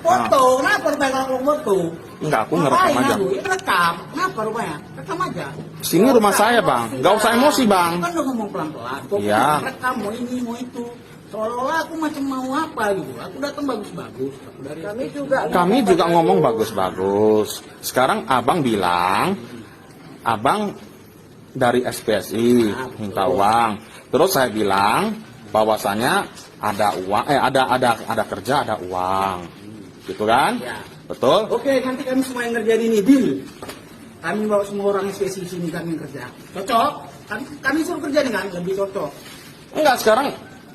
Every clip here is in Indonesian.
Foto, kenapa rupanya kalau foto? Enggak, aku ngerekam aja. Itu rekam, kenapa rupanya? Rekam aja. Sini rumah saya, Bang. Nggak usah emosi, Bang. Kan udah ngomong pelan-pelan. Iya. Rekam, mau ini, mau itu. Seolah-olah aku macam mau apa gitu. Aku datang bagus-bagus. Kami juga ngomong bagus-bagus. Sekarang abang bilang, abang dari SPSI minta uang. Terus saya bilang bahwasanya ada uang, ada kerja, ada uang, gitu kan? Ya. Betul? Oke, nanti kami semua yang ngerjain ini deal. Kami bawa semua orang SPSI sini kami yang kerja. Cocok? Kami suruh kerja nih kan, lebih cocok. Enggak, sekarang.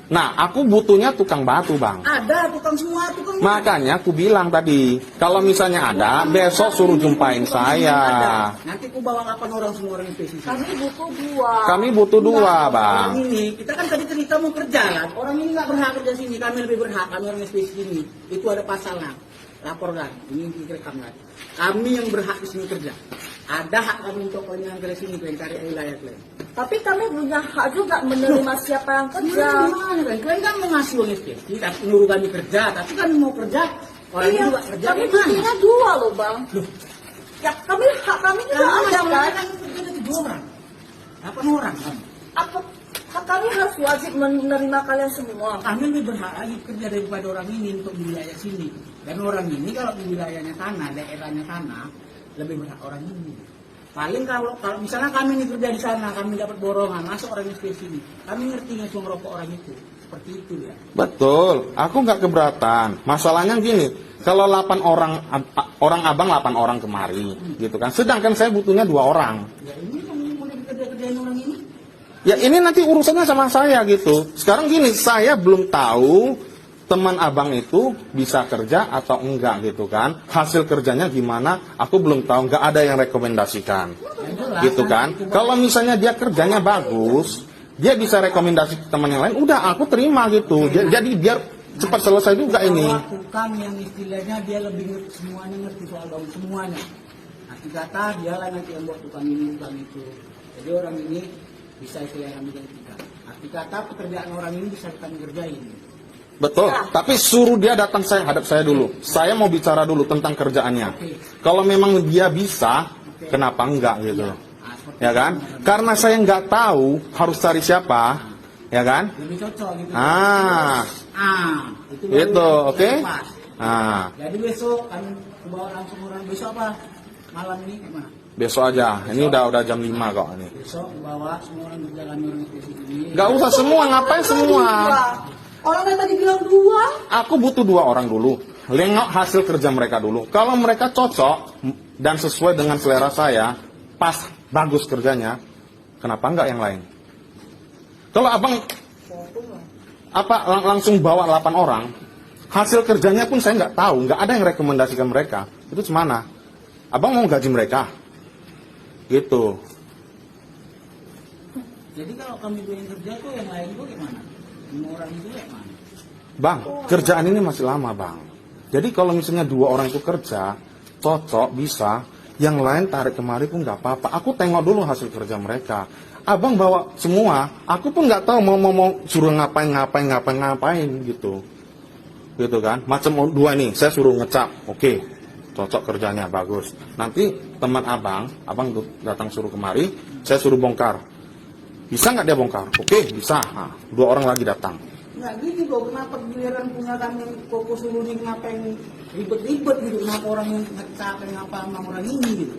Nah, aku butuhnya tukang batu, Bang. Ada tukang semua, tukang. Makanya aku bilang tadi, kalau misalnya ada, besok suruh jumpain saya. Nanti aku bawa 8 orang semua orang SPSI. Kami butuh dua, Orang Bang. ini, kita kan tadi cerita mau kerja kan. Orang ini nggak berhak kerja sini, kami lebih berhak, kami orang SPSI sini. Itu ada pasalnya. Laporkan, ini direkam kan. Kami yang berhak di sini kerja. Ada hak kami untuk kalian kerja sini, kalian cari wilayah kalian. Tapi kami punya hak juga menerima siapa yang kerja. Kalian kan mau ngasih uang SPSI, tapi nyuruh kami kerja, tapi kami mau kerja. Orang ini juga kerja. Kami gimana? buktinya 2 loh, Bang. Ya, hak kami juga ada kan. Kan kerja 7 orang. 8 orang kan. Apa hak kami harus wajib menerima kalian semua. Kami lebih berhak lagi kerja daripada orang ini untuk di wilayah sini. Dan orang ini kalau di wilayahnya tanah, daerahnya tanah, lebih berhak orang ini. Paling kalau misalnya kami ini kerja di sana, kami dapat borongan, masuk orang SPSI sini. Kami ngerti nggak cuma rokok orang itu. Seperti itu ya. Betul, aku nggak keberatan. Masalahnya gini, kalau 8 orang, abang 8 orang kemari, gitu kan. Sedangkan saya butuhnya 2 orang. Ya ini yang mau dikerjain orang ini. Ya ini nanti urusannya sama saya gitu. Sekarang gini, saya belum tahu teman abang itu bisa kerja atau enggak gitu kan. Hasil kerjanya gimana, aku belum tahu, nggak ada yang rekomendasikan. Gitu kan. Kalau misalnya dia kerjanya bagus, dia bisa rekomendasi ke teman yang lain, udah aku terima gitu. Jadi biar cepat selesai juga ini. Tukang yang istilahnya dia lebih ngerti semuanya, ngerti soal bangun semuanya. Arti kata dia lah nanti yang buat tukang ini, tukang itu. Jadi orang ini bisa istilahnya kami gantikan. Arti kata pekerjaan orang ini bisa kami kerjain. Betul, tapi suruh dia datang hadap saya dulu. Saya mau bicara dulu tentang kerjaannya. Kalau memang dia bisa, kenapa enggak gitu? Ya kan? Karena saya nggak tahu harus cari siapa, ya kan? Lebih cocok gitu. Itu oke? Jadi besok kami bawa langsung orang, besok apa? Malam ini gimana? Besok aja. Ini udah jam 5 kok ini. Besok bawa semua orang berjalan orang di sini. Nggak usah semua, ngapain semua? Orang yang tadi bilang 2. Aku butuh 2 orang dulu. Lengok hasil kerja mereka dulu. Kalau mereka cocok dan sesuai dengan selera saya, pas, bagus kerjanya, kenapa enggak yang lain? Kalau abang langsung bawa 8 orang, hasil kerjanya pun saya nggak tahu, nggak ada yang rekomendasikan mereka. Itu gimana? Abang mau gaji mereka? Gitu. Jadi kalau kami yang kerja tuh yang lain tuh gimana? 5 orang itu gimana? Bang, kerjaan ini masih lama, Bang. Jadi kalau misalnya 2 orang itu kerja, cocok, bisa, yang lain tarik kemari pun nggak apa-apa. Aku tengok dulu hasil kerja mereka. Abang bawa semua, aku pun nggak tahu mau suruh ngapain gitu. Gitu kan? Macam 2 nih, saya suruh ngecap, oke, cocok kerjanya, bagus. Nanti teman abang datang suruh kemari, saya suruh bongkar. Bisa nggak dia bongkar? Oke, bisa. Nah, 2 orang lagi datang. Nggak gini loh, kenapa giliran punya kami fokus dulu nih ngapain ribet-ribet gitu, kenapa orang yang ngecap ngapa sama orang ini gitu.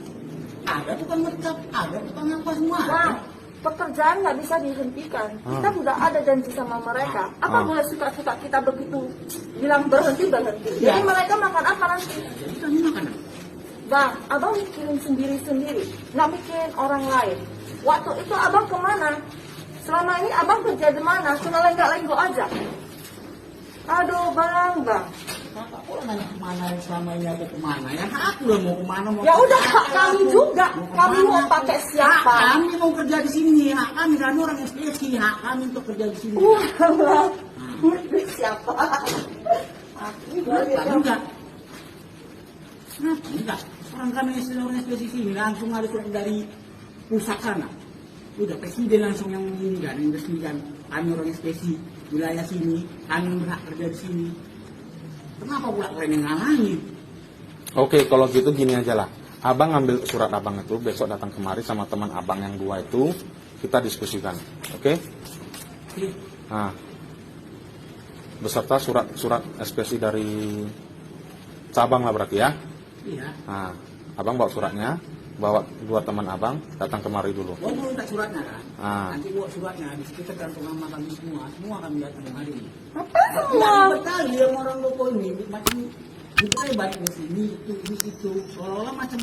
Ada tukang ngecap, ada tukang ngapa semua. Bang, pekerjaan nggak bisa dihentikan. Kita udah ada janji sama mereka. Apa boleh suka-suka kita begitu bilang berhenti? Jadi mereka makan apa nanti? Jadi kami makan apa? Bang, abang mikirin sendiri-sendiri, nggak mikirin orang lain. Waktu itu abang kemana? Selama ini abang kerja di mana? Cuma lenggak-lenggok aja. Aduh, bang. Kakak kok nanya kemana selama ini aku kemana? Ya aku udah mau kemana mau. Ya udah, hak kami juga. Kami mau pakai siapa? Hak kami mau kerja di sini. Hak kami kan orang SPSI. Hak kami untuk kerja di sini. Siapa? Kenapa enggak? Kenapa enggak? Orang kami orang SPSI sini langsung ada surat dari pusat sana. Udah presiden langsung yang ini kan, yang resmi kan. Kami orang SPSI wilayah sini, kami berhak kerja di sini. Kenapa pula kalian yang ngalangi? Oke, kalau gitu gini aja lah. Abang ambil surat abang itu, besok datang kemari sama teman abang yang 2 itu, kita diskusikan. Oke? Oke. Nah, beserta surat SPSI dari cabang lah berarti ya. Iya. Nah, abang bawa suratnya, bawa 2 teman abang, datang kemari dulu. Gua mau minta suratnya kan? Ah. Nanti bawa suratnya, di situ tergantung nama kami semua kami datang kemari. Apa semua? Ribet kali sama orang Loko ini, macam itu baik di sini, itu, seolah-olah macam